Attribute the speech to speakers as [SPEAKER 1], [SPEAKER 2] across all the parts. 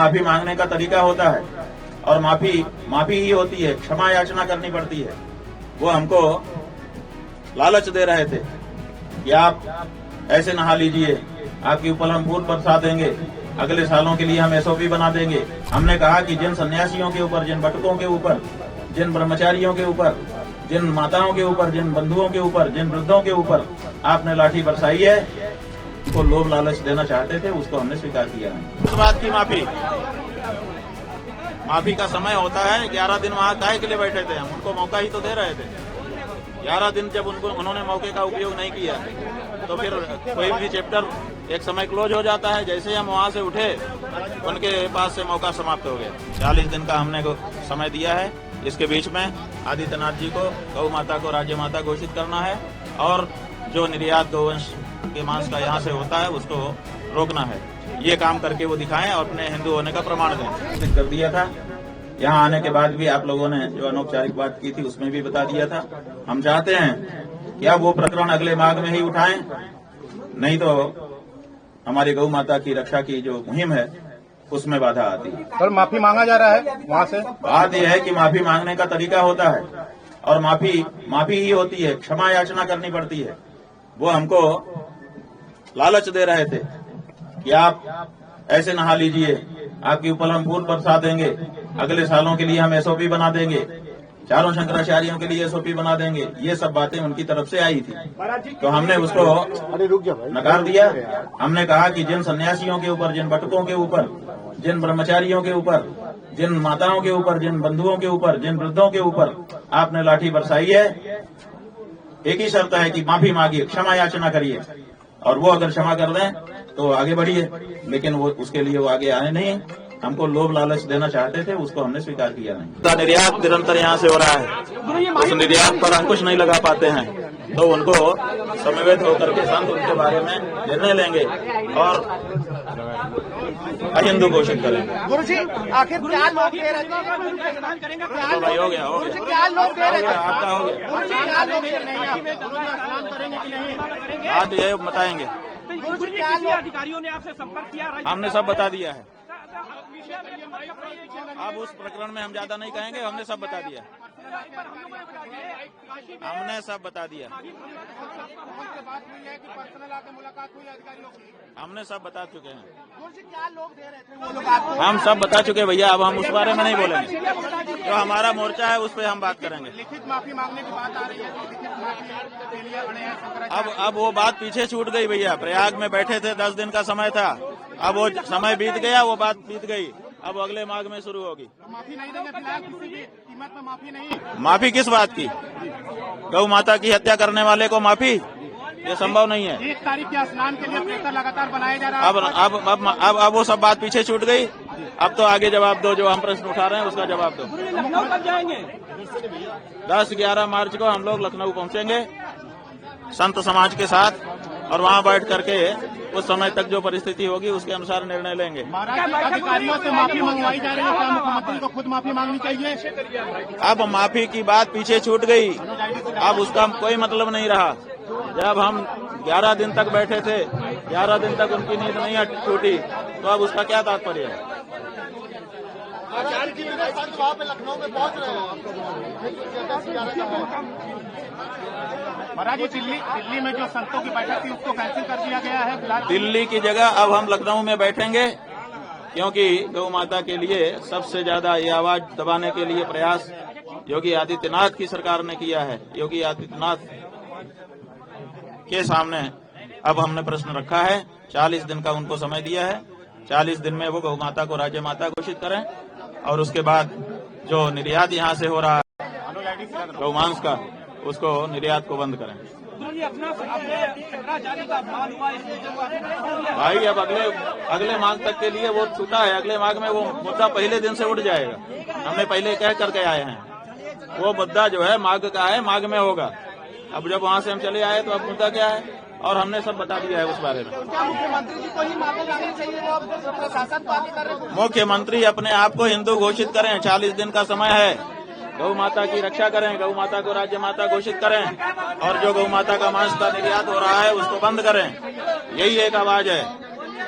[SPEAKER 1] माफी मांगने का तरीका होता है और माफी ही होती है, क्षमा याचना करनी पड़ती है। वो हमको लालच दे रहे थे कि आप ऐसे नहा लीजिए, आपके ऊपर हम फूल बरसा देंगे, अगले सालों के लिए हम एसओपी बना देंगे। हमने कहा कि जिन सन्यासियों के ऊपर, जिन बटुकों के ऊपर, जिन ब्रह्मचारियों के ऊपर, जिन माताओं के ऊपर, जिन बंधुओं के ऊपर, जिन वृद्धों के ऊपर आपने लाठी बरसाई है, उनको लोभ लालच देना चाहते थे, उसको हमने स्वीकार किया नहीं। उस बात की माफी का समय होता है। 11 दिन वहाँ काहे के लिए बैठे थे हम? उनको मौका ही तो दे रहे थे। 11 दिन जब उन्होंने मौके का उपयोग नहीं किया तो फिर कोई भी चैप्टर एक समय क्लोज हो जाता है। जैसे हम वहाँ से उठे, उनके पास से मौका समाप्त हो गया। 40 दिन का हमने समय दिया है। इसके बीच में आदित्यनाथ जी को गौ माता को राज्य माता घोषित करना है और जो निर्यात गौवंश के मांस का यहाँ से होता है उसको रोकना है। ये काम करके वो दिखाएं और अपने हिंदू होने का प्रमाण दें। कर दिया था। यहाँ आने के बाद भी आप लोगों ने जो अनौपचारिक बात की थी उसमें भी बता दिया था। हम चाहते हैं कि आप वो प्रकरण अगले माघ में ही उठाएं, नहीं तो हमारी गौ माता की रक्षा की जो मुहिम है उसमें बाधा आती है।
[SPEAKER 2] सर माफी मांगा जा रहा है वहाँ से।
[SPEAKER 1] बात यह है कि माफी मांगने का तरीका होता है और माफी ही होती है, क्षमा याचना करनी पड़ती है। वो हमको लालच दे रहे थे कि आप ऐसे नहा लीजिए, आपके ऊपर हम फूल बरसा देंगे, अगले सालों के लिए हम एसओपी बना देंगे, चारों शंकराचार्यों के लिए एसओपी बना देंगे। ये सब बातें उनकी तरफ से आई थी, तो हमने उसको नकार दिया। हमने कहा कि जिन सन्यासियों के ऊपर, जिन बटुकों के ऊपर, जिन ब्रह्मचारियों के ऊपर, जिन माताओं के ऊपर, जिन बंधुओं के ऊपर, जिन वृद्धों के ऊपर आपने लाठी बरसाई है, एक ही शर्त है कि माफी मांगिए, क्षमा याचना करिए, और वो अगर क्षमा कर दें तो आगे बढ़िए। लेकिन वो उसके लिए वो आगे आए नहीं, हमको लोभ लालच देना चाहते थे, उसको हमने स्वीकार किया नहीं। निर्यात निरंतर यहाँ से हो रहा है, उस निर्यात पर अंकुश नहीं लगा पाते हैं, तो उनको समवेत होकर के संत उनके बारे में निर्णय लेंगे और अहिंदू घोषित करेंगे।
[SPEAKER 3] गुरु जी आखिर क्या लोग दे रहे थे?
[SPEAKER 1] भाई हो गया
[SPEAKER 3] क्या लोग दे रहे थे?
[SPEAKER 1] आपका हो गया।
[SPEAKER 3] गुरु जी क्या लोग दे रहे हैं?
[SPEAKER 1] बात ये बताएंगे।
[SPEAKER 3] गुरु जी क्या लोग?
[SPEAKER 4] अधिकारियों ने आपसे संपर्क किया?
[SPEAKER 1] हमने सब बता दिया है। अब उस प्रकरण में हम ज्यादा नहीं कहेंगे, हमने सब बता दिया। हमने सब बता दिया। हमने सब बता चुके हैं।
[SPEAKER 3] गुरु जी क्या लोग दे रहे थे वो लोग आपको?
[SPEAKER 1] हम सब बता चुके भैया, अब हम उस बारे में नहीं बोलेंगे। जो हमारा मोर्चा है उस पर हम बात करेंगे।
[SPEAKER 3] लिखित माफी मांगने की बात आ रही है, लिखित माफी के लिए अड़े हैं शंकराचार्य।
[SPEAKER 1] अब वो बात पीछे छूट गई भैया। प्रयाग में बैठे थे, 10 दिन का समय था, अब वो समय बीत गया, वो बात बीत गई। अब अगले माघ में शुरू होगी।
[SPEAKER 3] माफी नहीं देंगे फिलहाल, किसी भी कीमत में माफी नहीं।
[SPEAKER 1] माफी किस बात की? गौ माता की हत्या करने वाले को माफी? ये संभव नहीं है।
[SPEAKER 3] 1 तारीख के स्नान के लिए प्रेतर लगातार बनाया जा रहा है।
[SPEAKER 1] अब वो सब बात पीछे छूट गई। अब तो आगे जवाब दो, जो हम प्रश्न उठा रहे हैं उसका जवाब दो।
[SPEAKER 4] लखनऊ कब जाएंगे?
[SPEAKER 1] 10-11 मार्च को हम लोग लखनऊ पहुंचेंगे संत समाज के साथ, और वहां बैठ करके उस समय तक जो परिस्थिति होगी उसके अनुसार निर्णय लेंगे।
[SPEAKER 3] अधिकारियों से माफी मंगवाई जा रही है, क्या मुख्यमंत्री को खुद माफी मांगनी चाहिए?
[SPEAKER 1] अब माफी की बात पीछे छूट गई, अब उसका कोई मतलब नहीं रहा। जब हम 11 दिन तक बैठे थे, 11 दिन तक उनकी नींद नहीं छूटी, तो अब उसका क्या तात्पर्य है?
[SPEAKER 3] लखनऊ में पहुंच रहे महाराज, दिल्ली में जो संतों की बैठक थी उसको कैंसिल कर दिया गया है।
[SPEAKER 1] दिल्ली की जगह अब हम लखनऊ में बैठेंगे, क्योंकि गौ माता के लिए सबसे ज्यादा ये आवाज दबाने के लिए प्रयास योगी आदित्यनाथ की सरकार ने किया है। योगी आदित्यनाथ के सामने अब हमने प्रश्न रखा है। 40 दिन का उनको समय दिया है। 40 दिन में वो गौ माता को राज्य माता घोषित करें, और उसके बाद जो निर्यात यहाँ से हो रहा है गौमांस का, उसको निर्यात को बंद करें। भाई अब अगले माघ तक के लिए वो छूटा है। अगले माघ में वो मुद्दा पहले दिन से उठ जाएगा। हमने पहले कह करके आए हैं, वो मुद्दा जो है माघ का है, माघ में होगा। अब जब वहाँ से हम चले आए तो अब मुद्दा क्या है, और हमने सब बता दिया है उस बारे में।
[SPEAKER 3] मुख्यमंत्री जी को ही माफी मांगनी चाहिए, वो प्रशासन को आगे कर रहे हैं।
[SPEAKER 1] मुख्यमंत्री अपने आप को हिंदू घोषित करें। 40 दिन का समय है, गौ माता की रक्षा करें, गौ माता को राज्य माता घोषित करें, और जो गौ माता का मांस का निर्यात हो रहा है उसको बंद करें। यही एक आवाज है।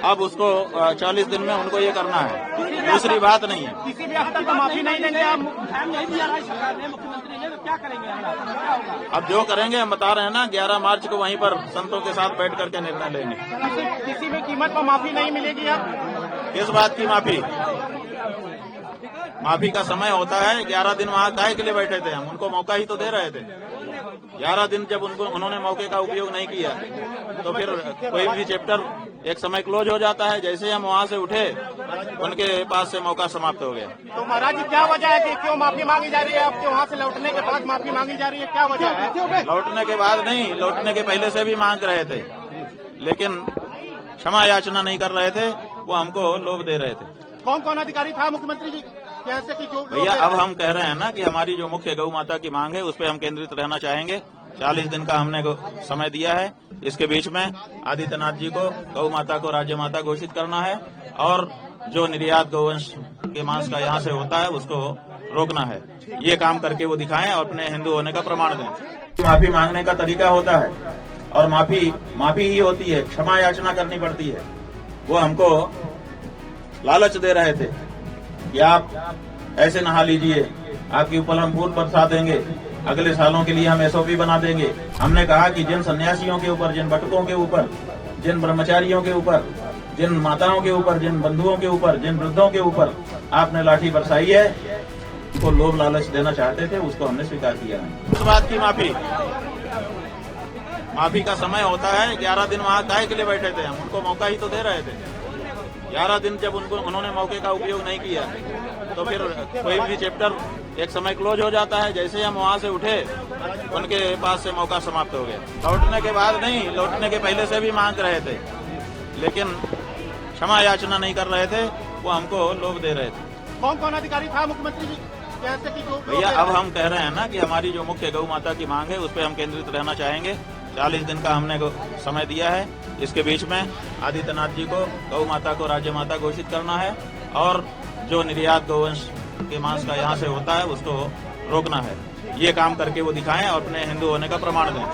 [SPEAKER 1] अब उसको 40 दिन में उनको ये करना है, दूसरी बात नहीं है।
[SPEAKER 3] किसी भी स्तर पर माफी नहीं देंगे आप?
[SPEAKER 4] टाइम नहीं दिया रहा है सरकार ने, मुख्यमंत्री ने, तो क्या करेंगे हम? क्या होगा?
[SPEAKER 1] अब जो करेंगे हम बता रहे हैं ना, 11 मार्च को वहीं पर संतों के साथ बैठ करके निर्णय लेंगे।
[SPEAKER 3] किसी भी कीमत पर माफी नहीं मिलेगी आप?
[SPEAKER 1] किस बात की माफी? माफी का समय होता है। 11 दिन वहाँ काहे के लिए बैठे थे? हम उनको मौका ही तो दे रहे थे। 11 दिन जब उन्होंने मौके का उपयोग नहीं किया तो फिर कोई भी चैप्टर एक समय क्लोज हो जाता है। जैसे हम वहाँ से उठे उनके पास से मौका समाप्त हो गया।
[SPEAKER 3] तो महाराज जी क्या वजह है कि क्यों माफी मांगी जा रही है? आपके वहाँ से लौटने के बाद माफी मांगी जा रही है, क्या वजह है?
[SPEAKER 1] लौटने के बाद नहीं, लौटने के पहले से भी मांग रहे थे, लेकिन क्षमा याचना नहीं कर रहे थे। वो हमको लोभ दे रहे थे।
[SPEAKER 3] कौन कौन अधिकारी था मुख्यमंत्री जी? कैसे कि जो
[SPEAKER 1] भैया अब हम कह रहे हैं ना कि हमारी जो मुख्य गौ माता की मांग है उस पर हम केंद्रित रहना चाहेंगे। 40 दिन का हमने समय दिया है। इसके बीच में आदित्यनाथ जी को गौ माता को राज्य माता घोषित करना है और जो निर्यात गौवंश के मांस का यहाँ से होता है उसको रोकना है। ये काम करके वो दिखाएं और अपने हिंदू होने का प्रमाण दें। माफी मांगने का तरीका होता है और माफी ही होती है, क्षमा याचना करनी पड़ती है। वो हमको लालच दे रहे थे कि आप ऐसे नहा लीजिए, आपके ऊपर हम फूल बरसा देंगे, अगले सालों के लिए हम एसओपी बना देंगे। हमने कहा कि जिन सन्यासियों के ऊपर, जिन बटुकों के ऊपर, जिन ब्रह्मचारियों के ऊपर, जिन माताओं के ऊपर, जिन बंधुओं के ऊपर, जिन वृद्धों के ऊपर आपने लाठी बरसाई है, उसको लोभ लालच देना चाहते थे, उसको हमने स्वीकार किया है। उस बात की माफी का समय होता है। 11 दिन वहाँ काहे के लिए बैठे थे? हम उनको मौका ही तो दे रहे थे। 11 दिन जब उन्होंने मौके का उपयोग नहीं किया तो फिर कोई भी चैप्टर एक समय क्लोज हो जाता है। जैसे हम वहाँ से उठे उनके पास से मौका समाप्त हो गया। लौटने के बाद नहीं, लौटने के पहले से भी मांग रहे थे, लेकिन क्षमा याचना नहीं कर रहे थे। वो हमको लोभ दे रहे थे।
[SPEAKER 3] कौन कौन अधिकारी था मुख्यमंत्री जी? कैसे कि जो
[SPEAKER 1] भैया अब हम कह रहे हैं ना कि हमारी जो मुख्य गौ माता की मांग है उस पर हम केंद्रित रहना चाहेंगे। 40 दिन का हमने समय दिया है। इसके बीच में आदित्यनाथ जी को गौ माता को राज्य माता घोषित करना है और जो निर्यात गौवंश के मांस का यहाँ से होता है उसको रोकना है। ये काम करके वो दिखाएं और अपने हिंदू होने का प्रमाण दें।